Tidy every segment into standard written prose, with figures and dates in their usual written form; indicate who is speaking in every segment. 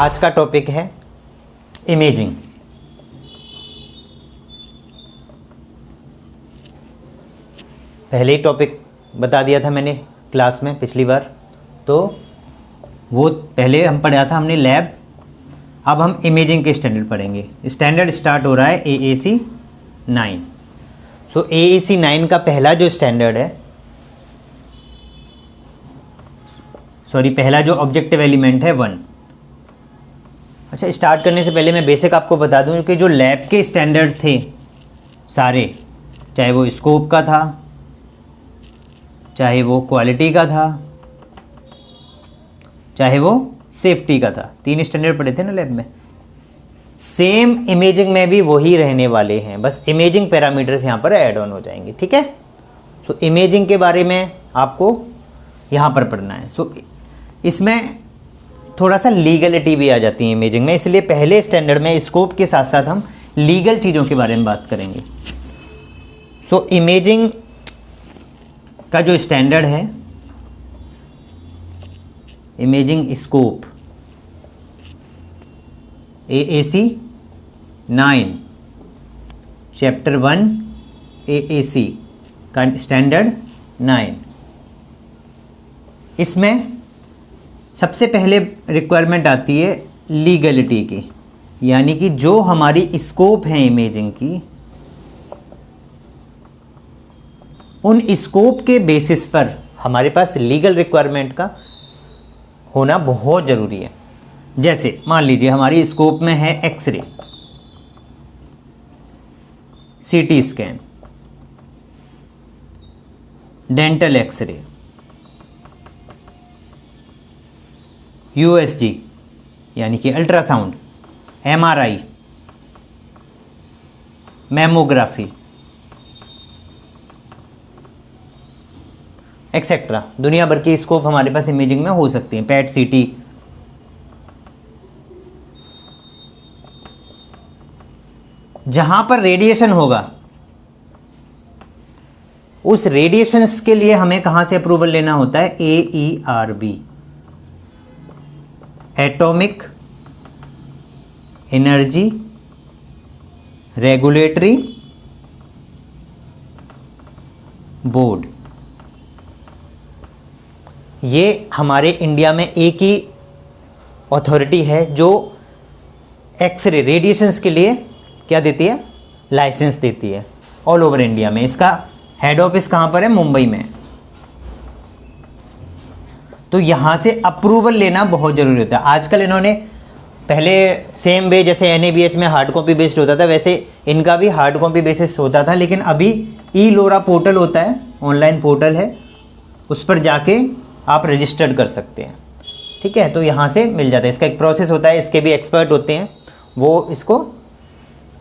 Speaker 1: आज का टॉपिक है इमेजिंग। पहले ही टॉपिक बता दिया था मैंने क्लास में पिछली बार, तो वो पहले हम पढ़ा था हमने लैब। अब हम इमेजिंग के स्टैंडर्ड पढ़ेंगे। स्टैंडर्ड स्टार्ट हो रहा है AAC 9। सो AAC 9 का पहला जो स्टैंडर्ड है, पहला जो ऑब्जेक्टिव एलिमेंट है 1। अच्छा, स्टार्ट करने से पहले मैं बेसिक आपको बता दूं कि जो लैब के स्टैंडर्ड थे सारे, चाहे वो स्कोप का था, चाहे वो क्वालिटी का था, चाहे वो सेफ्टी का था, 3 स्टैंडर्ड पढ़े थे ना लैब में। सेम इमेजिंग में भी वही रहने वाले हैं, बस इमेजिंग पैरामीटर्स यहाँ पर ऐड ऑन हो जाएंगे। ठीक है, सो इमेजिंग के बारे में आपको यहाँ पर पढ़ना है। सो इसमें थोड़ा सा लीगलिटी भी आ जाती है इमेजिंग में, इसलिए पहले स्टैंडर्ड में स्कोप के साथ साथ हम लीगल चीज़ों के बारे में बात करेंगे। सो इमेजिंग का जो स्टैंडर्ड है, imaging scope AAC 9 chapter 1 AAC का स्टैंडर्ड 9। इसमें सबसे पहले रिक्वायरमेंट आती है लीगलिटी की, यानी कि जो हमारी स्कोप है इमेजिंग की, उन स्कोप के बेसिस पर हमारे पास लीगल रिक्वायरमेंट का होना बहुत ज़रूरी है। जैसे मान लीजिए हमारी स्कोप में है x ray, CT scan, dental x ray, USG यानी कि अल्ट्रासाउंड, MRI, मैमोग्राफी एक्सेट्रा। दुनिया भर की स्कोप हमारे पास इमेजिंग में हो सकती है। PET CT, जहां पर रेडिएशन होगा उस रेडिएशंस के लिए हमें कहां से अप्रूवल लेना होता है? AERB, atomic energy regulatory board. ये हमारे इंडिया में एक ही अथॉरिटी है जो एक्सरे रेडिएशंस के लिए क्या देती है? लाइसेंस देती है ऑल ओवर इंडिया में। इसका हेड ऑफिस कहाँ पर है? मुंबई में। तो यहाँ से अप्रूवल लेना बहुत ज़रूरी होता है। आजकल इन्होंने, पहले सेम वे जैसे NABH में हार्ड कॉपी बेस्ड होता था, वैसे इनका भी हार्ड कॉपी बेसिस होता था, लेकिन अभी ई-लोरा पोर्टल होता है, ऑनलाइन पोर्टल है, उस पर जाके आप रजिस्टर्ड कर सकते हैं। ठीक है, तो यहाँ से मिल जाता है। इसका एक प्रोसेस होता है, इसके भी एक्सपर्ट होते हैं, वो इसको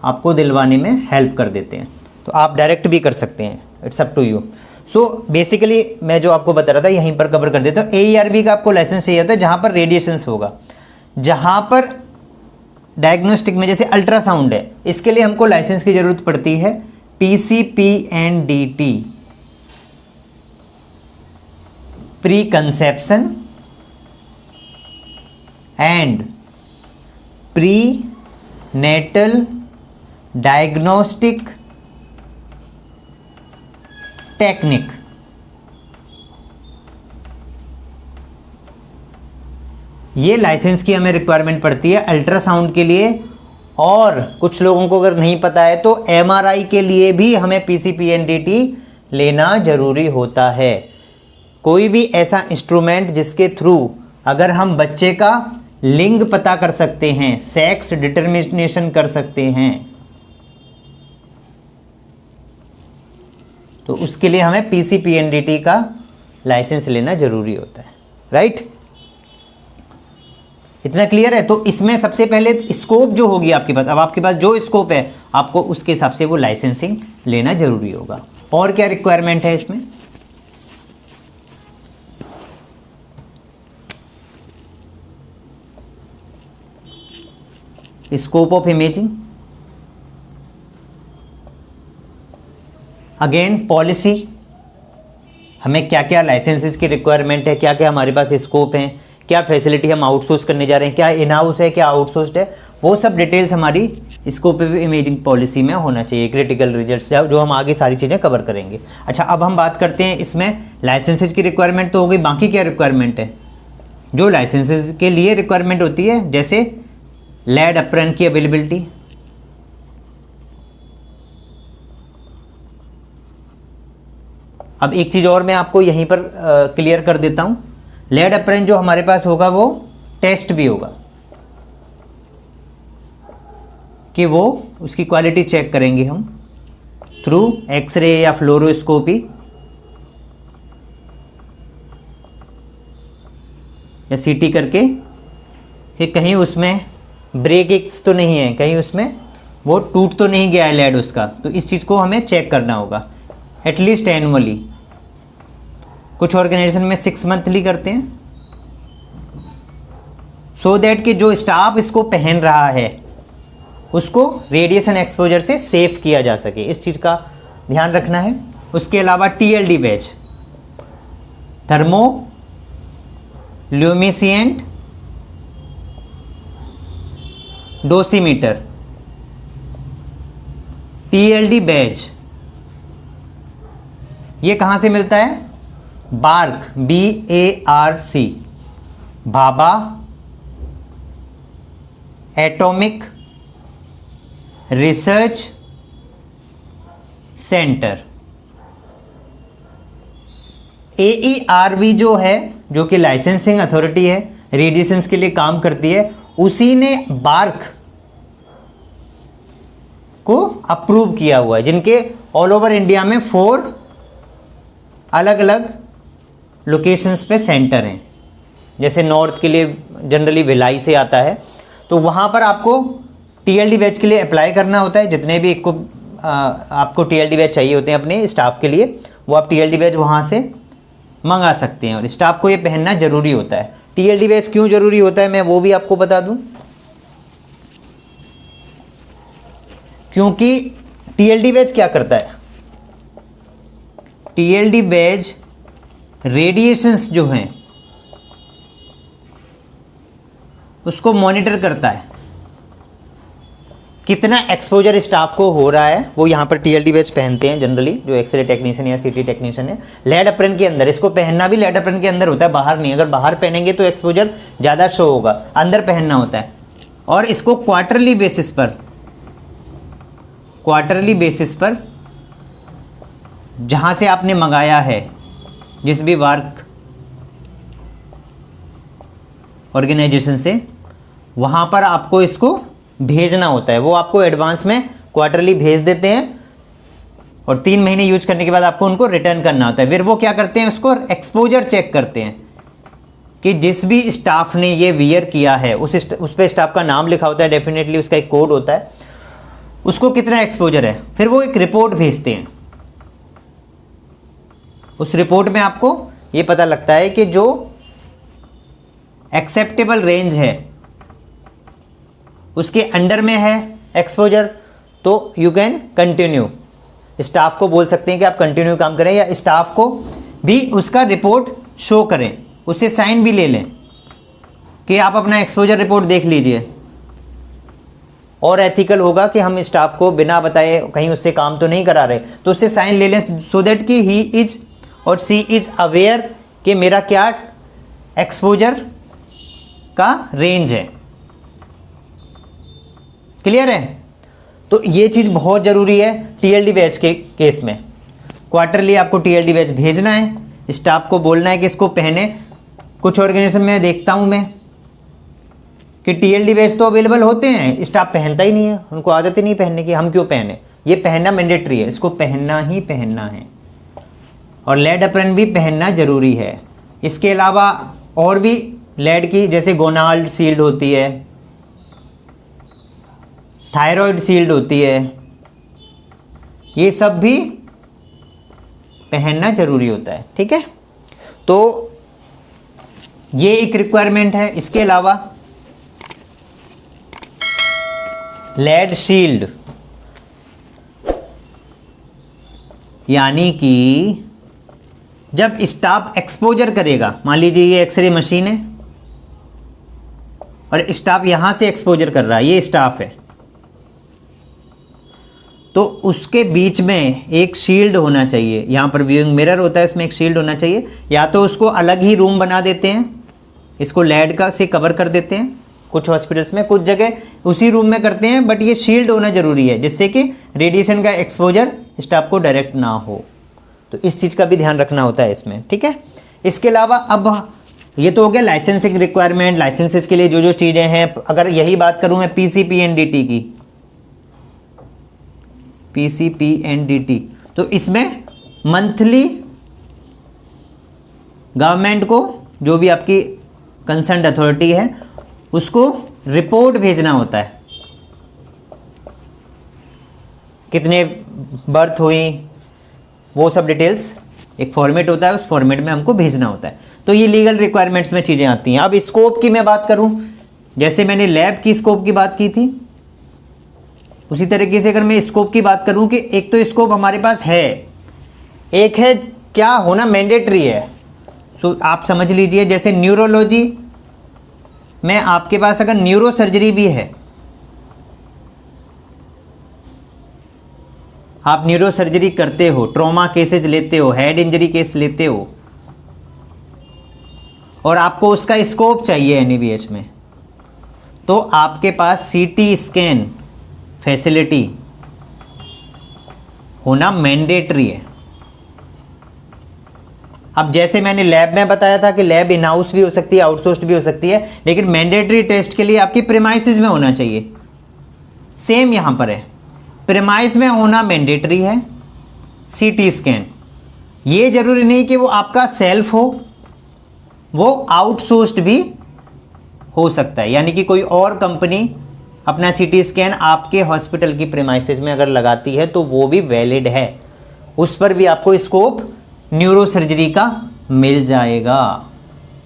Speaker 1: आपको दिलवाने में हेल्प कर देते हैं। तो आप डायरेक्ट भी कर सकते हैं, it's up to you. So basically मैं जो आपको बता रहा था यहीं पर कवर कर देता हूँ। AERB का आपको लाइसेंस चाहिए होता है जहाँ पर रेडिएशंस होगा, जहाँ पर डायग्नोस्टिक में जैसे अल्ट्रासाउंड है, इसके लिए हमको लाइसेंस की ज़रूरत पड़ती है PCPNDT, pre conception and prenatal diagnostic technique. ये लाइसेंस की हमें रिक्वायरमेंट पड़ती है अल्ट्रासाउंड के लिए, और कुछ लोगों को अगर नहीं पता है तो MRI के लिए भी हमें PCPNDT लेना जरूरी होता है। कोई भी ऐसा इंस्ट्रूमेंट जिसके थ्रू अगर हम बच्चे का लिंग पता कर सकते हैं, सेक्स डिटर्मिनेशन कर सकते हैं, तो उसके लिए हमें PCPNDT का लाइसेंस लेना जरूरी होता है। राइट, इतना क्लियर है? तो इसमें सबसे पहले स्कोप जो होगी आपके पास, अब आपके पास जो स्कोप है आपको उसके हिसाब से वो लाइसेंसिंग लेना जरूरी होगा। और क्या रिक्वायरमेंट है इसमें? Scope of imaging, again policy, हमें क्या क्या लाइसेंसेस की रिक्वायरमेंट है, क्या क्या हमारे पास स्कोप हैं, क्या फैसिलिटी हम आउटसोर्स करने जा रहे हैं, क्या इन हाउस है, क्या आउटसोर्स्ड है, वो सब डिटेल्स हमारी स्कोप ऑफ इमेजिंग पॉलिसी में होना चाहिए। क्रिटिकल रिजल्ट्स जो हम आगे सारी चीज़ें कवर करेंगे। अच्छा, अब हम बात करते हैं इसमें लाइसेंसेज की रिक्वायरमेंट तो हो गई, बाकी क्या रिक्वायरमेंट है। जो लाइसेंसेज के लिए रिक्वायरमेंट होती है, जैसे लैड अप्रन की अवेलेबिलिटी, अब एक चीज़ और मैं आपको यहीं पर क्लियर कर देता हूँ। लेड अप्रन जो हमारे पास होगा वो टेस्ट भी होगा कि वो उसकी क्वालिटी चेक करेंगे हम थ्रू एक्सरे या फ्लोरोस्कोपी या सीटी करके कि कहीं उसमें ब्रेक्स तो नहीं है, कहीं उसमें वो टूट तो नहीं गया है लेड उसका। तो इस चीज़ को हमें चेक करना होगा एटलीस्ट एनुअली। कुछ ऑर्गेनाइजेशन में 6 मंथली करते हैं, सो दैट कि जो स्टाफ इसको पहन रहा है उसको रेडिएशन एक्सपोजर से सेफ किया जा सके, इस चीज़ का ध्यान रखना है। उसके अलावा TLD batch, thermo ल्यूमिसेंट dosimeter, TLD batch ये कहाँ से मिलता है, bark BARC, Bhabha atomic research centre. AERB जो है, जो कि लाइसेंसिंग अथॉरिटी है, रेडिएशंस के लिए काम करती है, उसी ने बार्क को अप्रूव किया हुआ है, जिनके ऑल ओवर इंडिया में 4 अलग अलग लोकेशंस पे सेंटर हैं। जैसे नॉर्थ के लिए जनरली भिलाई से आता है, तो वहाँ पर आपको TLD बैच के लिए अप्लाई करना होता है। जितने भी आपको TLD बैच चाहिए होते हैं अपने स्टाफ के लिए, वो आप TLD बैच वहाँ से मंगा सकते हैं और स्टाफ को ये पहनना ज़रूरी होता है। TLD बैच क्यों ज़रूरी होता है मैं वो भी आपको बता दूँ, क्योंकि TLD बैच क्या करता है, TLD बैच रेडिएशंस जो हैं उसको मॉनिटर करता है, कितना एक्सपोजर स्टाफ को हो रहा है। वो यहाँ पर TLD बैच पहनते हैं जनरली जो एक्सरे टेक्नीशियन या CT टेक्नीशियन है। लेड अप्रन के अंदर, इसको पहनना भी लेड अप्रन के अंदर होता है, बाहर नहीं। अगर बाहर पहनेंगे तो एक्सपोजर ज़्यादा शो होगा, अंदर पहनना होता है। और इसको क्वार्टरली बेसिस पर जहाँ से आपने मंगाया है, जिस भी वर्क ऑर्गेनाइजेशन से, वहाँ पर आपको इसको भेजना होता है। वो आपको एडवांस में क्वार्टरली भेज देते हैं और 3 महीने यूज करने के बाद आपको उनको रिटर्न करना होता है। फिर वो क्या करते हैं, उसको एक्सपोजर चेक करते हैं कि जिस भी स्टाफ ने ये वियर किया है उस पर स्टाफ का नाम लिखा होता है, डेफिनेटली उसका एक कोड होता है, उसको कितना एक्सपोजर है। फिर वो एक रिपोर्ट भेजते हैं, उस रिपोर्ट में आपको ये पता लगता है कि जो एक्सेप्टेबल रेंज है उसके अंडर में है एक्सपोजर, तो यू कैन कंटिन्यू। स्टाफ को बोल सकते हैं कि आप कंटिन्यू काम करें, या स्टाफ को भी उसका रिपोर्ट शो करें, उससे साइन भी ले लें कि आप अपना एक्सपोजर रिपोर्ट देख लीजिए। और एथिकल होगा कि हम स्टाफ को बिना बताए कहीं उससे काम तो नहीं करा रहे, तो उससे साइन ले लें, सो दैट कि ही इज और सी इज अवेयर कि मेरा क्या एक्सपोजर का रेंज है। क्लियर है? तो ये चीज़ बहुत ज़रूरी है TLD बैच के केस में। क्वार्टरली आपको TLD बैच भेजना है, स्टाफ को बोलना है कि इसको पहने। कुछ ऑर्गेनाइजेशन में देखता हूँ मैं कि TLD बैच तो अवेलेबल होते हैं, स्टाफ पहनता ही नहीं है, उनको आदत ही नहीं पहनने की। हम क्यों पहने, ये पहनना मैंडेटरी है, इसको पहनना ही पहनना है। और लेड अप्रन भी पहनना ज़रूरी है। इसके अलावा और भी लेड की, जैसे गोनाल्ड शील्ड होती है, थायराइड शील्ड होती है, ये सब भी पहनना ज़रूरी होता है। ठीक है, तो ये एक रिक्वायरमेंट है। इसके अलावा लेड शील्ड, यानी कि जब स्टाफ एक्सपोजर करेगा, मान लीजिए ये एक्सरे मशीन है, और स्टाफ यहाँ से एक्सपोजर कर रहा है, ये स्टाफ है, तो उसके बीच में एक शील्ड होना चाहिए। यहाँ पर व्यूइंग मिरर होता है, इसमें एक शील्ड होना चाहिए। या तो उसको अलग ही रूम बना देते हैं, इसको लेड का से कवर कर देते हैं, कुछ हॉस्पिटल्स में, कुछ जगह उसी रूम में करते हैं, बट ये शील्ड होना ज़रूरी है जिससे कि रेडिएशन का एक्सपोजर स्टाफ को डायरेक्ट ना हो। तो इस चीज़ का भी ध्यान रखना होता है इसमें, ठीक है। इसके अलावा अब ये तो हो गया लाइसेंसिंग रिक्वायरमेंट, लाइसेंसेस के लिए जो जो चीज़ें हैं। अगर यही बात करूँ मैं PCPNDT की, PCPNDT, तो इसमें मंथली गवर्नमेंट को, जो भी आपकी कंसर्न अथॉरिटी है, उसको रिपोर्ट भेजना होता है, कितने बर्थ हुई, वो सब डिटेल्स एक फॉर्मेट होता है, उस फॉर्मेट में हमको भेजना होता है। तो ये लीगल रिक्वायरमेंट्स में चीज़ें आती हैं। अब स्कोप की मैं बात करूं, जैसे मैंने लैब की स्कोप की बात की थी, उसी तरीके से अगर मैं स्कोप की बात करूं कि एक तो स्कोप हमारे पास है, एक है क्या होना मैंडेटरी है। सो आप समझ लीजिए जैसे न्यूरोलॉजी में आपके पास अगर न्यूरो सर्जरी भी है, आप न्यूरो सर्जरी करते हो, ट्रॉमा केसेज लेते हो, हेड इंजरी केस लेते हो, और आपको उसका स्कोप चाहिए एनएबीएच में, तो आपके पास CT स्कैन फैसिलिटी होना मैंडेटरी है। अब जैसे मैंने लैब में बताया था कि लैब इन हाउस भी हो सकती है, आउटसोर्स्ड भी हो सकती है, लेकिन मैंडेटरी टेस्ट के लिए आपकी प्रीमाइसिस में होना चाहिए। सेम यहां पर है, प्रीमाइस में होना मैंडेटरी है। CT स्कैन, ये जरूरी नहीं कि वो आपका सेल्फ हो, वो आउटसोर्स्ड भी हो सकता है, यानी कि कोई और कंपनी अपना CT स्कैन आपके हॉस्पिटल की प्रीमाइसिस में अगर लगाती है तो वो भी वैलिड है, उस पर भी आपको स्कोप न्यूरो सर्जरी का मिल जाएगा।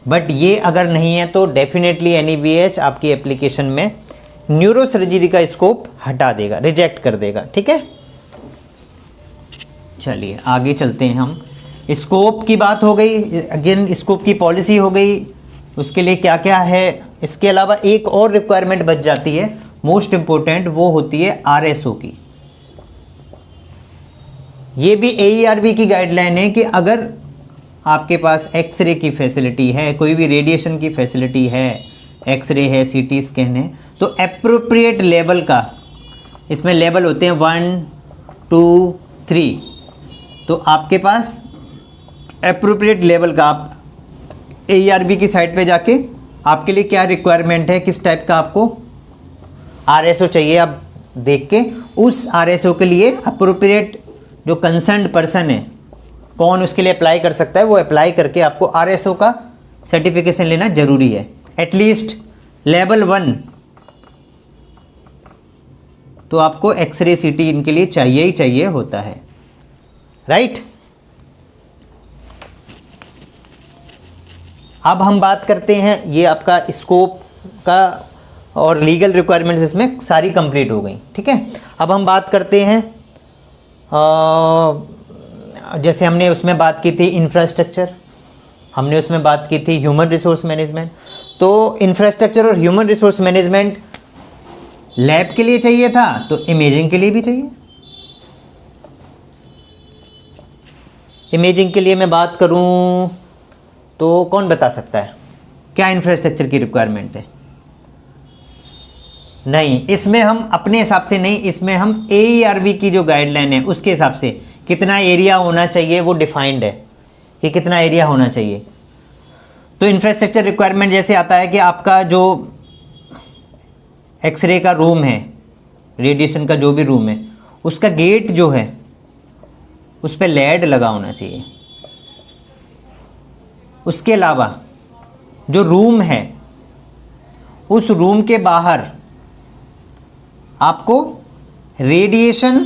Speaker 1: बट ये अगर नहीं है तो डेफिनेटली NABH आपकी एप्लीकेशन में न्यूरो सर्जरी का स्कोप हटा देगा, रिजेक्ट कर देगा, ठीक है। चलिए आगे चलते हैं हम। स्कोप की बात हो गई, अगेन स्कोप की पॉलिसी हो गई, उसके लिए क्या क्या है। इसके अलावा एक और रिक्वायरमेंट बच जाती है, मोस्ट इंपॉर्टेंट, वो होती है RSO की। ये भी AERB की गाइडलाइन है कि अगर आपके पास एक्सरे की फैसिलिटी है, कोई भी रेडिएशन की फैसिलिटी है, एक्सरे है, CT स्कैन है, तो एप्रोप्रिएट लेवल का, इसमें लेवल होते हैं 1, 2, 3, तो आपके पास एप्रोप्रिएट लेवल का, आप AERB की साइट पे जाके आपके लिए क्या रिक्वायरमेंट है, किस टाइप का आपको RSO चाहिए, आप देख के उस RSO के लिए अप्रोप्रिएट जो कंसर्न्ड पर्सन है, कौन उसके लिए अप्लाई कर सकता है, वो अप्लाई करके आपको RSO का सर्टिफिकेशन लेना जरूरी है। एटलीस्ट लेवल 1 तो आपको एक्सरे CT इनके लिए चाहिए ही चाहिए होता है, राइट। अब हम बात करते हैं, ये आपका स्कोप का और लीगल रिक्वायरमेंट्स इसमें सारी कंप्लीट हो गई, ठीक है। अब हम बात करते हैं, जैसे हमने उसमें बात की थी इंफ्रास्ट्रक्चर, हमने उसमें बात की थी ह्यूमन रिसोर्स मैनेजमेंट। तो इंफ्रास्ट्रक्चर और ह्यूमन रिसोर्स मैनेजमेंट लैब के लिए चाहिए था, तो इमेजिंग के लिए भी चाहिए। इमेजिंग के लिए मैं बात करूं तो कौन बता सकता है क्या इंफ्रास्ट्रक्चर की रिक्वायरमेंट है? नहीं, इसमें हम अपने हिसाब से नहीं, इसमें हम AERB की जो गाइडलाइन है उसके हिसाब से कितना एरिया होना चाहिए वो डिफाइंड है कि कितना एरिया होना चाहिए। तो इंफ्रास्ट्रक्चर रिक्वायरमेंट जैसे आता है कि आपका जो एक्सरे का रूम है, रेडिएशन का जो भी रूम है, उसका गेट जो है उस पर लेड लगा होना चाहिए। उसके अलावा जो रूम है, उस रूम के बाहर आपको रेडिएशन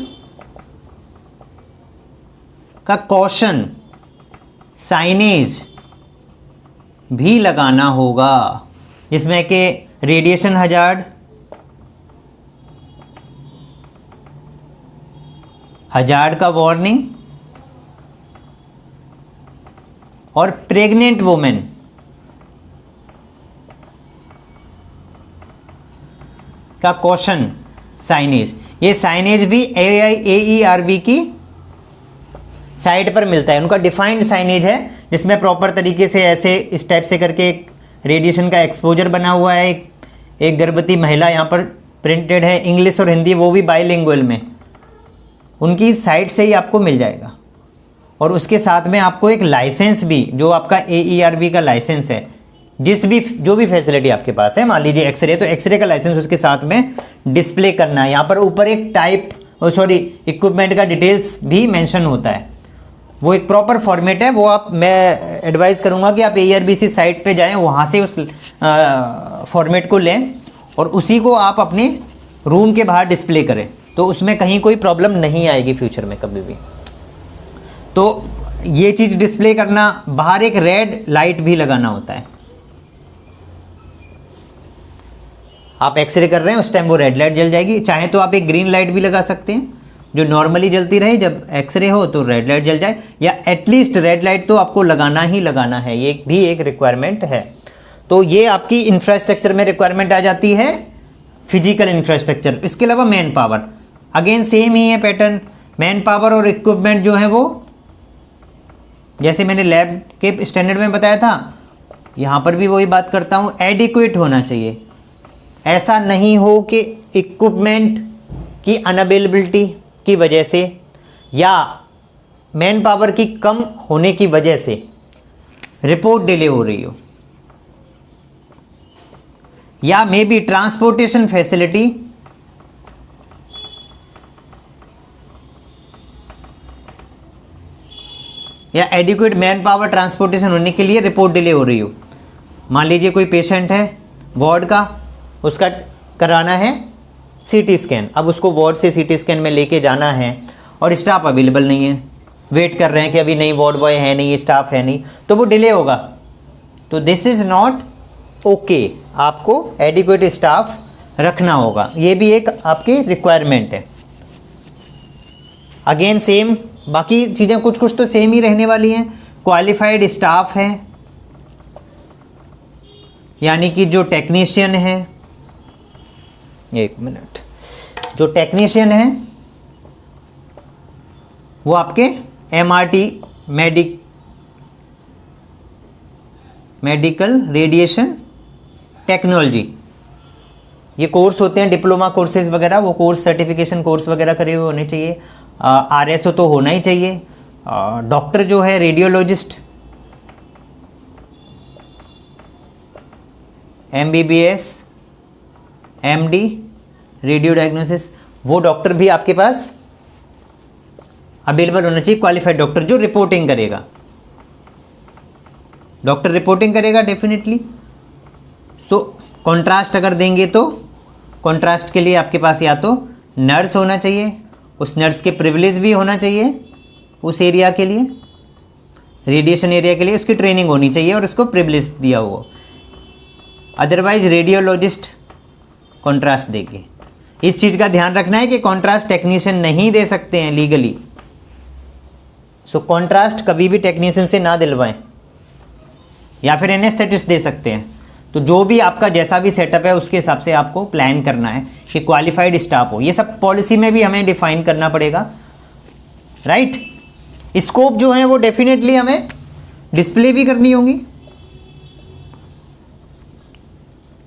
Speaker 1: का कॉशन साइनेज भी लगाना होगा, जिसमें कि रेडिएशन हजार्ड, हजार्ड का वार्निंग, और प्रेग्नेंट वुमेन का कॉशन साइनेज, ये साइनेज भी AIAERB की साइट पर मिलता है। उनका डिफाइंड साइनेज है जिसमें प्रॉपर तरीके से ऐसे इस टाइप से करके एक रेडिएशन का एक्सपोजर बना हुआ है। एक गर्भवती महिला यहाँ पर प्रिंटेड है, इंग्लिश और हिंदी, वो भी बाइलिंगुअल में, उनकी साइट से ही आपको मिल जाएगा। और उसके साथ में आपको एक लाइसेंस भी, जो आपका AERB का लाइसेंस है, जो भी फैसिलिटी आपके पास है, मान लीजिए एक्सरे, तो एक्सरे का लाइसेंस उसके साथ में डिस्प्ले करना है। यहाँ पर ऊपर एक इक्विपमेंट का डिटेल्स भी मेंशन होता है, वो एक प्रॉपर फॉर्मेट है। वो मैं एडवाइस करूँगा कि आप AERB साइट पे जाएं, वहाँ से उस फॉर्मेट को लें और उसी को आप अपने रूम के बाहर डिस्प्ले करें, तो उसमें कहीं कोई प्रॉब्लम नहीं आएगी फ्यूचर में कभी भी। तो ये चीज़ डिस्प्ले करना, बाहर एक रेड लाइट भी लगाना होता है। आप एक्सरे कर रहे हैं उस टाइम वो रेड लाइट जल जाएगी, चाहे तो आप एक ग्रीन लाइट भी लगा सकते हैं जो नॉर्मली जलती रहे, जब एक्सरे हो तो रेड लाइट जल जाए, या एटलीस्ट रेड लाइट तो आपको लगाना ही लगाना है, ये भी एक रिक्वायरमेंट है। तो ये आपकी इंफ्रास्ट्रक्चर में रिक्वायरमेंट आ जाती है, फिजिकल इंफ्रास्ट्रक्चर। इसके अलावा मैन पावर, अगेन सेम ही है पैटर्न। मैन पावर और इक्विपमेंट जो है वो जैसे मैंने लैब के स्टैंडर्ड में बताया था, यहाँ पर भी वही बात करता हूँ, एडिक्वेट होना चाहिए। ऐसा नहीं हो कि इक्विपमेंट की अनअवेलेबिलिटी की वजह से या मैन पावर की कम होने की वजह से रिपोर्ट डिले हो रही हो, या मे बी ट्रांसपोर्टेशन फैसिलिटी या एडिक्वेट मैन पावर ट्रांसपोर्टेशन होने के लिए रिपोर्ट डिले हो रही हो। मान लीजिए कोई पेशेंट है वार्ड का, उसका कराना है CT स्कैन, अब उसको वार्ड से CT स्कैन में लेके जाना है और स्टाफ अवेलेबल नहीं है, वेट कर रहे हैं कि अभी नहीं, वार्ड बॉय है नहीं, स्टाफ है नहीं, तो वो डिले होगा। तो दिस इज़ नॉट ओके, आपको एडिक्वेट स्टाफ रखना होगा, ये भी एक आपकी रिक्वायरमेंट है। अगेन सेम, बाकी चीज़ें कुछ कुछ तो सेम ही रहने वाली हैं। क्वालिफाइड स्टाफ है, यानी कि जो टेक्नीशियन है, एक मिनट, जो टेक्नीशियन है वो आपके MRT मेडिकल रेडिएशन टेक्नोलॉजी, ये कोर्स होते हैं, डिप्लोमा कोर्सेज वगैरह, वो कोर्स सर्टिफिकेशन कोर्स वगैरह करे हुए होने चाहिए। RSO तो होना ही चाहिए। डॉक्टर जो है radiologist, MBBS MD radio diagnosis, वो डॉक्टर भी आपके पास अवेलेबल होना चाहिए, क्वालिफाइड डॉक्टर जो रिपोर्टिंग करेगा। डॉक्टर रिपोर्टिंग करेगा डेफिनेटली। सो कॉन्ट्रास्ट अगर देंगे तो कॉन्ट्रास्ट के लिए आपके पास या तो नर्स होना चाहिए, उस नर्स के प्रिविलेज भी होना चाहिए, उस एरिया के लिए, रेडिएशन एरिया के लिए उसकी ट्रेनिंग होनी चाहिए और उसको प्रिविलेज दिया हुआ। अदरवाइज रेडियोलॉजिस्ट कॉन्ट्रास्ट देंगे। इस चीज़ का ध्यान रखना है कि कॉन्ट्रास्ट टेक्नीशियन नहीं दे सकते हैं लीगली। सो कॉन्ट्रास्ट कभी भी टेक्नीशियन से ना दिलवाएं, या फिर एनेस्थेटिस्ट दे सकते हैं। तो जो भी आपका जैसा भी सेटअप है उसके हिसाब से आपको प्लान करना है कि क्वालिफाइड स्टाफ हो। ये सब पॉलिसी में भी हमें डिफाइन करना पड़ेगा, राइट। स्कोप जो है वो डेफिनेटली हमें डिस्प्ले भी करनी होगी,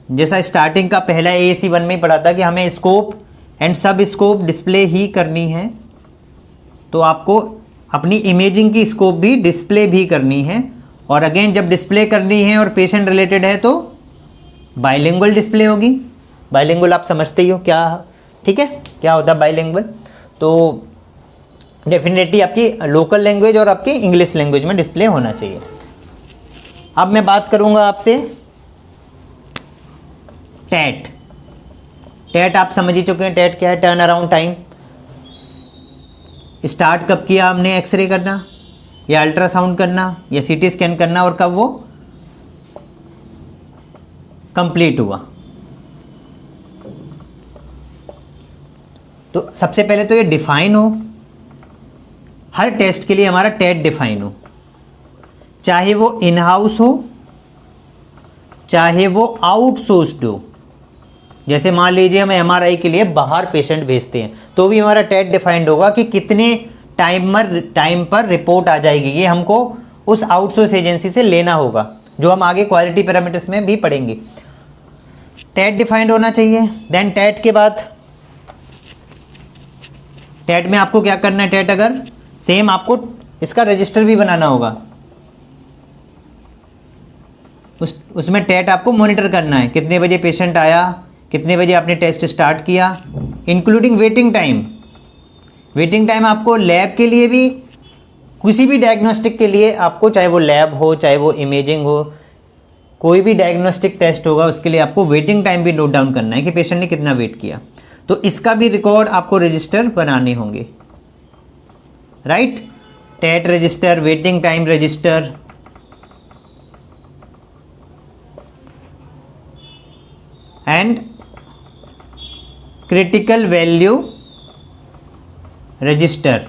Speaker 1: जैसा स्टार्टिंग का पहला AAC 1 में ही पढ़ा था कि हमें स्कोप एंड सब स्कोप डिस्प्ले ही करनी है। तो आपको अपनी इमेजिंग की स्कोप भी डिस्प्ले भी करनी है। और अगेन जब डिस्प्ले करनी है और पेशेंट रिलेटेड है तो बाइलिंगुअल डिस्प्ले होगी। बाइलिंगुअल आप समझते ही हो क्या, ठीक है, क्या होता है बाइलिंगुअल। तो डेफिनेटली आपकी लोकल लैंग्वेज और आपकी इंग्लिश लैंग्वेज में डिस्प्ले होना चाहिए। अब मैं बात करूंगा आपसे टैट। टैट आप समझ ही चुके हैं, टैट क्या है, टर्न अराउंड टाइम। स्टार्ट कब किया हमने एक्सरे करना या अल्ट्रासाउंड करना या CT स्कैन करना, और कब वो कंप्लीट हुआ। तो सबसे पहले तो ये डिफाइन हो, हर टेस्ट के लिए हमारा टैट डिफाइन हो, चाहे वो इन हाउस हो चाहे वो आउटसोर्स्ड हो। जैसे मान लीजिए हम एमआरआई के लिए बाहर पेशेंट भेजते हैं तो भी हमारा टेट डिफाइंड होगा कि कितने टाइम पर रिपोर्ट आ जाएगी, ये हमको उस आउटसोर्स एजेंसी से लेना होगा, जो हम आगे क्वालिटी पैरामीटर्स में भी पढ़ेंगे। टेट डिफाइंड होना चाहिए। देन टेट के बाद टेट में आपको क्या करना है, टेट अगर सेम आपको इसका रजिस्टर भी बनाना होगा, उसमें टेट आपको मॉनिटर करना है, कितने बजे पेशेंट आया, कितने बजे आपने टेस्ट स्टार्ट किया, including waiting time. Waiting time आपको लैब के लिए भी, किसी भी डायग्नोस्टिक के लिए आपको, चाहे वो लैब हो चाहे वो इमेजिंग हो, कोई भी डायग्नोस्टिक टेस्ट होगा उसके लिए आपको वेटिंग टाइम भी नोट डाउन करना है कि पेशेंट ने कितना वेट किया। तो इसका भी रिकॉर्ड आपको रजिस्टर बनाने होंगे, right. TAT register, waiting time register, and critical value register.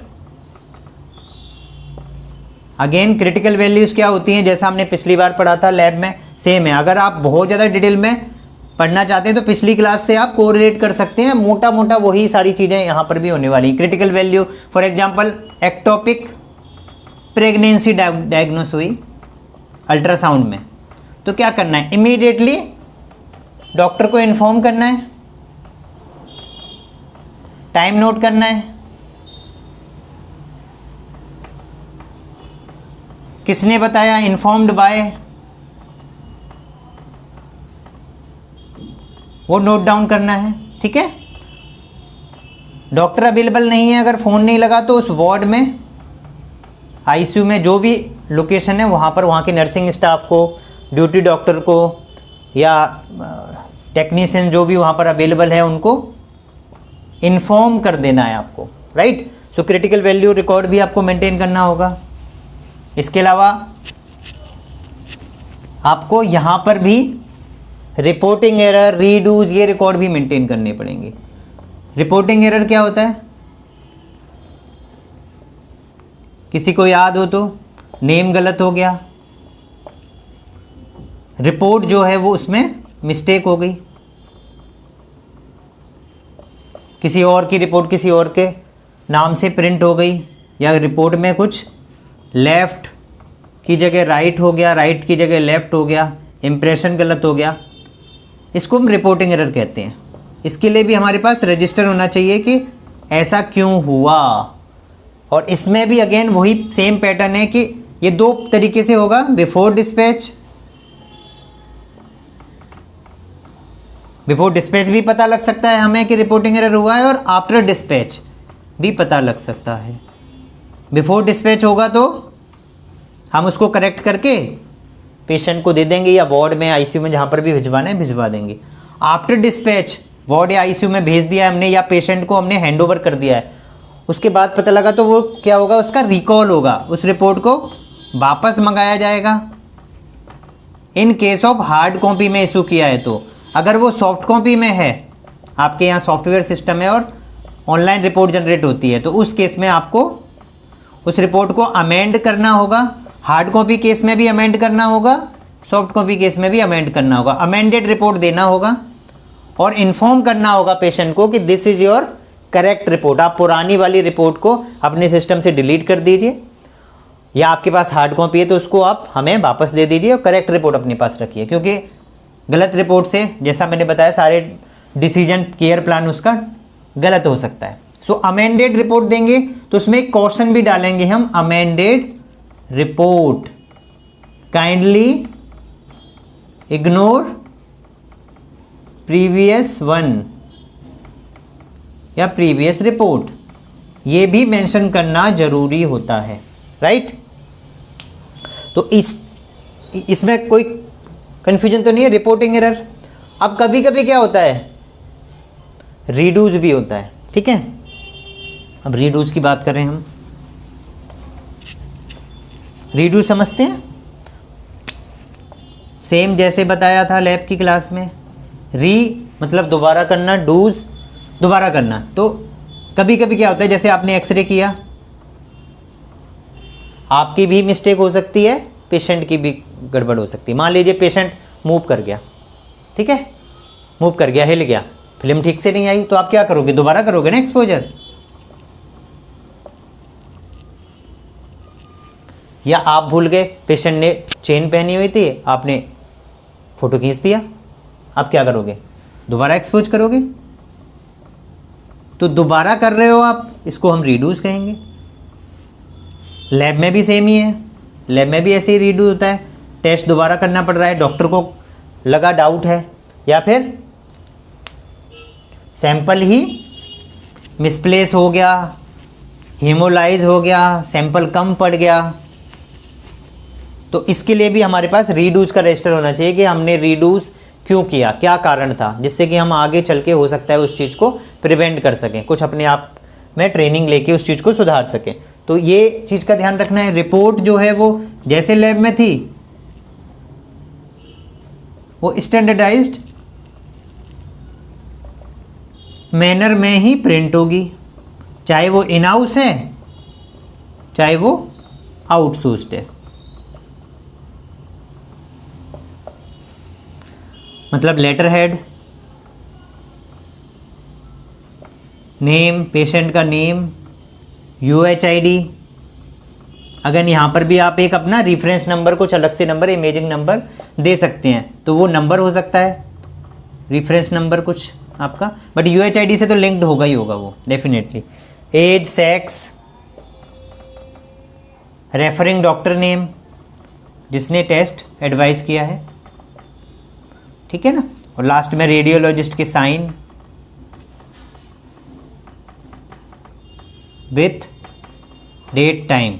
Speaker 1: Again critical values क्या होती हैं, जैसा हमने पिछली बार पढ़ा था लैब में, सेम है। अगर आप बहुत ज़्यादा डिटेल में पढ़ना चाहते हैं तो पिछली क्लास से आप कोरिलेट कर सकते हैं, मोटा मोटा वही सारी चीज़ें यहाँ पर भी होने वाली हैं। Critical value for example ectopic pregnancy diagnose हुई अल्ट्रासाउंड में, तो क्या करना है, इमीडिएटली डॉक्टर को इन्फॉर्म करना है, टाइम नोट करना है, किसने बताया, इन्फॉर्म्ड बाय, वो नोट डाउन करना है, ठीक है। डॉक्टर अवेलेबल नहीं है, अगर फ़ोन नहीं लगा तो उस वार्ड में, आईसीयू में, जो भी लोकेशन है वहाँ पर वहाँ के नर्सिंग स्टाफ को, ड्यूटी डॉक्टर को या टेक्नीशियन जो भी वहाँ पर अवेलेबल है उनको इन्फॉर्म कर देना है आपको, right. So critical value record भी आपको मेंटेन करना होगा। इसके अलावा आपको यहाँ पर भी रिपोर्टिंग एरर, रीडूज, ये रिकॉर्ड भी मेंटेन करने पड़ेंगे। रिपोर्टिंग एरर क्या होता है, किसी को याद हो तो, नेम गलत हो गया, रिपोर्ट जो है वो उसमें मिस्टेक हो गई, किसी और की रिपोर्ट किसी और के नाम से प्रिंट हो गई, या रिपोर्ट में कुछ लेफ़्ट की जगह राइट हो गया, राइट की जगह लेफ़्ट हो गया, इम्प्रेशन गलत हो गया, इसको हम रिपोर्टिंग एरर कहते हैं। इसके लिए भी हमारे पास रजिस्टर होना चाहिए कि ऐसा क्यों हुआ। और इसमें भी अगेन वही सेम पैटर्न है कि ये दो तरीके से होगा, बिफोर डिस्पैच भी पता लग सकता है हमें कि रिपोर्टिंग एरर हुआ है, और आफ्टर डिस्पैच भी पता लग सकता है। बिफोर डिस्पैच होगा तो हम उसको करेक्ट करके पेशेंट को दे देंगे, या वार्ड में आईसीयू में जहाँ पर भी भिजवाना है भिजवा देंगे। आफ्टर डिस्पैच वार्ड या आईसीयू में भेज दिया हमने, या पेशेंट को हमने हैंडओवर कर दिया है, उसके बाद पता लगा तो वो क्या होगा, उसका रिकॉल होगा, उस रिपोर्ट को वापस मंगाया जाएगा। In case of hard copy में इशू किया है तो, अगर वो सॉफ्ट कॉपी में है, आपके यहाँ सॉफ्टवेयर सिस्टम है और ऑनलाइन रिपोर्ट जनरेट होती है, तो उस केस में आपको उस रिपोर्ट को अमेंड करना होगा। हार्ड कॉपी केस में भी अमेंड करना होगा, सॉफ्ट कॉपी केस में भी अमेंड करना होगा। अमेंडेड रिपोर्ट देना होगा और इन्फॉर्म करना होगा पेशेंट को कि this is your correct report. आप पुरानी वाली रिपोर्ट को अपने सिस्टम से डिलीट कर दीजिए, या आपके पास हार्ड कॉपी है तो उसको आप हमें वापस दे दीजिए और करेक्ट रिपोर्ट अपने पास रखिए, क्योंकि गलत रिपोर्ट से, जैसा मैंने बताया, सारे डिसीजन केयर प्लान उसका गलत हो सकता है। सो अमेंडेड रिपोर्ट देंगे तो उसमें एक क्वेश्चन भी डालेंगे हम, amended report kindly ignore previous one या प्रीवियस रिपोर्ट, ये भी मेंशन करना जरूरी होता है, राइट। तो इसमें कोई कन्फ्यूजन तो नहीं है। रिपोर्टिंग एरर, अब कभी कभी क्या होता है, रीडूज भी होता है, ठीक है। अब रीडूज की बात करें हम, रीडूज समझते हैं, सेम जैसे बताया था लैब की क्लास में, री मतलब दोबारा करना, डूज दोबारा करना। तो कभी कभी क्या होता है, जैसे आपने एक्सरे किया, आपकी भी मिस्टेक हो सकती है, पेशेंट की भी गड़बड़ हो सकती है। मान लीजिए पेशेंट मूव कर गया, ठीक है, मूव कर गया, हिल गया, फिल्म ठीक से नहीं आई, तो आप क्या करोगे, दोबारा करोगे ना एक्सपोजर। या आप भूल गए, पेशेंट ने चेन पहनी हुई थी, आपने फोटो खींच दिया, आप क्या करोगे, दोबारा एक्सपोज करोगे। तो दोबारा कर रहे हो आप, इसको हम रीडूस कहेंगे। लैब में भी सेम ही है, लैब में भी ऐसे ही रीडू होता है, टेस्ट दोबारा करना पड़ रहा है, डॉक्टर को लगा डाउट है, या फिर सैंपल ही मिसप्लेस हो गया, हीमोलाइज हो गया, सैंपल कम पड़ गया, तो इसके लिए भी हमारे पास रीडूज का रजिस्टर होना चाहिए कि हमने रीडूज क्यों किया, क्या कारण था, जिससे कि हम आगे चल के हो सकता है उस चीज़ को प्रिवेंट कर सकें, कुछ अपने आप में ट्रेनिंग लेके उस चीज़ को सुधार सकें। तो ये चीज़ का ध्यान रखना है। रिपोर्ट जो है वो जैसे लैब में थी वो स्टैंडर्डाइज्ड मैनर में ही प्रिंट होगी, चाहे वो इन हाउस है चाहे वो आउटसोर्स्ड है। मतलब लेटर हेड, नेम, पेशेंट का नेम, UHID, अगर यहाँ पर भी आप एक अपना रेफरेंस नंबर, कुछ अलग से नंबर, इमेजिंग नंबर दे सकते हैं, तो वो नंबर हो सकता है रेफरेंस नंबर कुछ आपका, बट UHID से तो लिंक्ड होगा ही होगा वो definitely. Age, sex, referring doctor name, जिसने टेस्ट एडवाइस किया है, ठीक है ना, और लास्ट में रेडियोलॉजिस्ट के sign with date, time,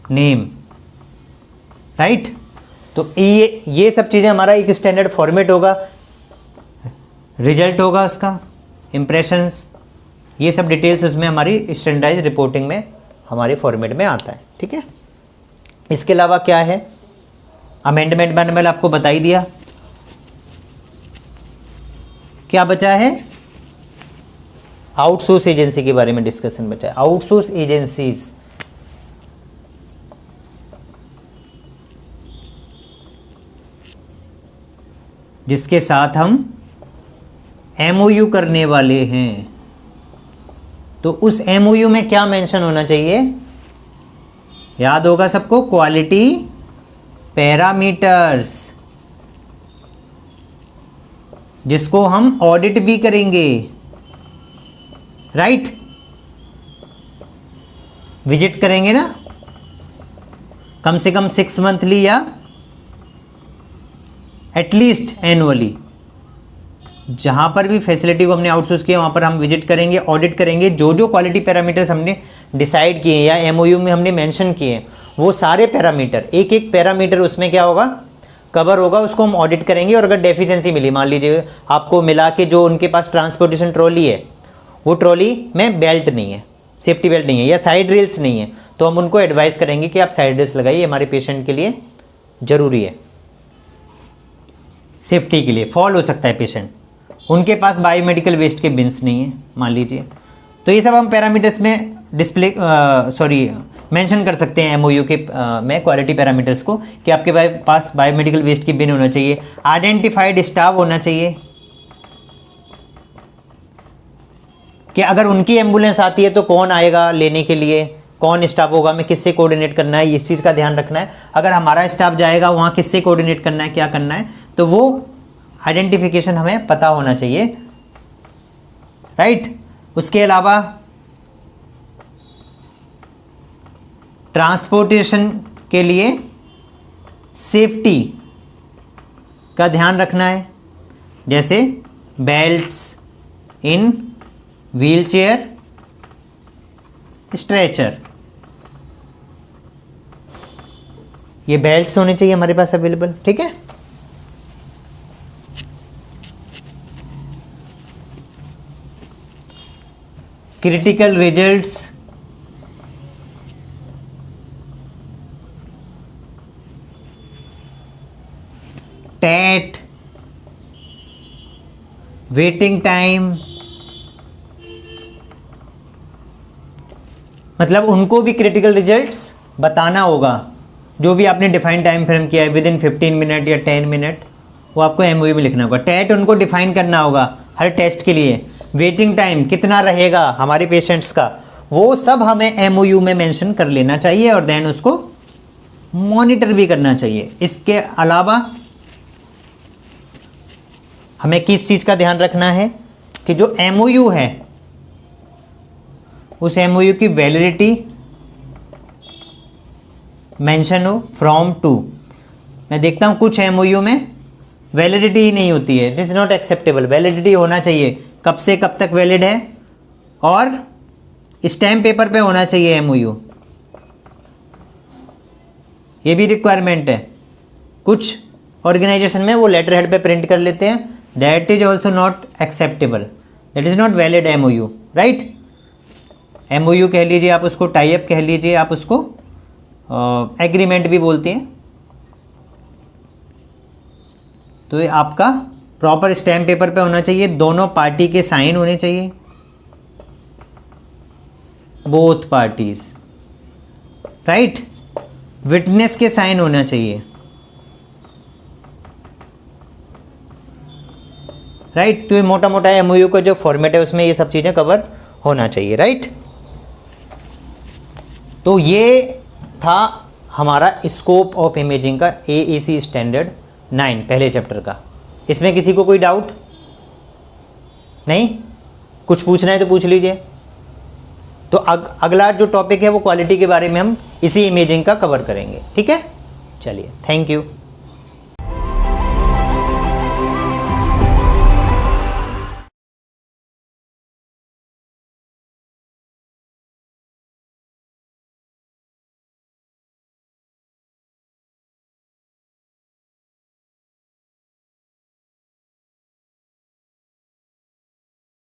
Speaker 1: name, right. तो ये सब चीज़ें हमारा एक स्टैंडर्ड फॉर्मेट होगा, रिजल्ट होगा उसका, इम्प्रेशंस, ये सब डिटेल्स उसमें हमारी स्टैंडर्डाइज रिपोर्टिंग में हमारे फॉर्मेट में आता है, ठीक है। इसके अलावा क्या है, अमेंडमेंट मैनुअल आपको बता ही दिया। क्या बचा है, आउटसोर्स एजेंसी के बारे में डिस्कशन बचा है। आउटसोर्स एजेंसीज, जिसके साथ हम MOU करने वाले हैं, तो उस MOU में क्या मेंशन होना चाहिए, याद होगा सबको, क्वालिटी पैरामीटर्स, जिसको हम ऑडिट भी करेंगे, राइट। विजिट करेंगे ना, कम से कम 6 मंथली या एटलीस्ट एनुअली, जहां पर भी फैसिलिटी को हमने आउटसोर्स किया वहां पर हम विजिट करेंगे, ऑडिट करेंगे, जो जो क्वालिटी पैरामीटर्स हमने डिसाइड किए या MOU में हमने मेंशन किए, वो सारे पैरामीटर, एक एक पैरामीटर उसमें क्या होगा, कवर होगा, उसको हम ऑडिट करेंगे। और अगर डेफिशिएंसी मिली, मान लीजिए आपको मिला कि जो उनके पास ट्रांसपोर्टेशन ट्रॉली है, वो ट्रॉली में बेल्ट नहीं है, सेफ्टी बेल्ट नहीं है, या साइड रेल्स नहीं है, तो हम उनको एडवाइस करेंगे कि आप साइड रेल्स लगाइए, हमारे पेशेंट के लिए ज़रूरी है, सेफ्टी के लिए फॉल हो सकता है पेशेंट। उनके पास बायोमेडिकल वेस्ट के बिन्स नहीं है मान लीजिए, तो ये सब हम पैरामीटर्स में मेंशन कर सकते हैं MOU के में क्वालिटी पैरामीटर्स को, कि आपके पास बायोमेडिकल वेस्ट की बिन होना चाहिए, आइडेंटिफाइड स्टाफ होना चाहिए, कि अगर उनकी एम्बुलेंस आती है तो कौन आएगा लेने के लिए, कौन स्टाफ होगा, हमें किससे कोऑर्डिनेट करना है, इस चीज़ का ध्यान रखना है। अगर हमारा स्टाफ जाएगा वहाँ किससे कोऑर्डिनेट करना है, क्या करना है, तो वो आइडेंटिफिकेशन हमें पता होना चाहिए, राइट। उसके अलावा ट्रांसपोर्टेशन के लिए सेफ्टी का ध्यान रखना है, जैसे बेल्ट्स इन व्हीलचेयर, स्ट्रेचर, ये बेल्ट्स होने चाहिए हमारे पास अवेलेबल, ठीक है। Critical results, TAT, waiting time, मतलब उनको भी क्रिटिकल रिजल्ट्स बताना होगा, जो भी आपने डिफाइंड टाइम फ्रेम किया है, विद इन 15 मिनट या 10 मिनट, वो आपको एमओयू में लिखना होगा। टैट उनको डिफाइन करना होगा हर टेस्ट के लिए। वेटिंग टाइम कितना रहेगा हमारे पेशेंट्स का, वो सब हमें एमओयू में मेंशन कर लेना चाहिए और देन उसको मॉनिटर भी करना चाहिए। इसके अलावा हमें किस चीज़ का ध्यान रखना है कि जो एमओयू है उस एमओयू की वैलिडिटी मेंशन हो फ्रॉम टू। मैं देखता हूँ कुछ एमओयू में वैलिडिटी ही नहीं होती है, it is not acceptable. Validity होना चाहिए, कब से कब तक वैलिड है, और स्टैम्प पेपर पे होना चाहिए एमओयू, ये भी रिक्वायरमेंट है। कुछ ऑर्गेनाइजेशन में वो लेटर हेड पे प्रिंट कर लेते हैं, that is also not acceptable, that is not valid MOU, right. MOU कह लीजिए आप उसको, टाई अप कह लीजिए आप उसको, एग्रीमेंट भी बोलते हैं। तो ये आपका प्रॉपर स्टैम्प पेपर पे होना चाहिए, दोनों पार्टी के साइन होने चाहिए, बोथ पार्टीज, राइट। विटनेस के साइन होना चाहिए, राइट। तो ये मोटा मोटा एमओयू का जो फॉर्मेट है उसमें ये सब चीज़ें कवर होना चाहिए, राइट। तो ये था हमारा स्कोप ऑफ इमेजिंग का AAC स्टैंडर्ड 9 पहले चैप्टर का। इसमें किसी को कोई डाउट नहीं, कुछ पूछना है तो पूछ लीजिए। तो अगला जो टॉपिक है वो क्वालिटी के बारे में हम इसी इमेजिंग का कवर करेंगे, ठीक है। चलिए, थैंक यू।